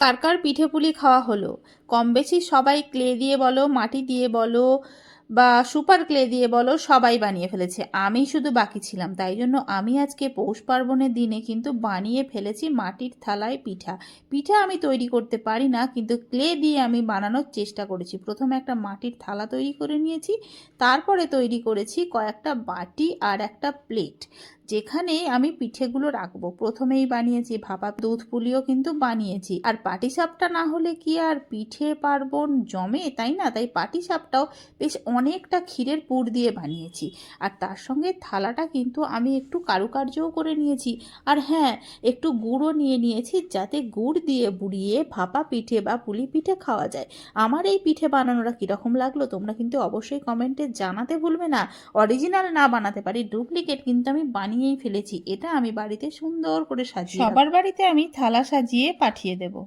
কার কার পিঠে পুলি খাওয়া হলো? কম বেশি সবাই ক্লে দিয়ে বলো, মাটি দিয়ে বলো, বা সুপার ক্লে দিয়ে বলো, সবাই বানিয়ে ফেলেছে। আমি শুধু বাকি ছিলাম। তাই জন্য আমি আজকে পৌষ পার্বণের দিনে কিন্তু বানিয়ে ফেলেছি মাটির থালায় পিঠা। পিঠা আমি তৈরি করতে পারি না, কিন্তু ক্লে দিয়ে আমি বানানোর চেষ্টা করেছি। প্রথমে একটা মাটির থালা তৈরি করে নিয়েছি, তারপরে তৈরি করেছি কয়েকটা বাটি আর একটা প্লেট, যেখানে আমি পিঠেগুলো রাখবো। প্রথমেই বানিয়েছি ভাপা দুধ পুলিও কিন্তু বানিয়েছি। আর পাটিসাপটা না হলে কি আর পিঠে পার্বণ জমে, তাই না? তাই পাটিসাপটাও বেশ অনেকটা ক্ষীরের পুর দিয়ে বানিয়েছি। আর তার সঙ্গে থালাটা কিন্তু আমি একটু কারুকার্যও করে নিয়েছি। আর হ্যাঁ, একটু গুড়ও নিয়ে নিয়েছি, যাতে গুড় দিয়ে বুড়িয়ে ভাপা পিঠে বা পুলি পিঠে খাওয়া যায়। আমার এই পিঠে বানানোটা কীরকম লাগলো তোমরা কিন্তু অবশ্যই কমেন্টে জানাতে ভুলবে না। অরিজিনাল না বানাতে পারি, ডুপ্লিকেট কিন্তু আমি বানিয়েই ফেলেছি। এটা আমি বাড়িতে সুন্দর করে সাজিয়ে সবার বাড়িতে আমি থালা সাজিয়ে পাঠিয়ে দেবো।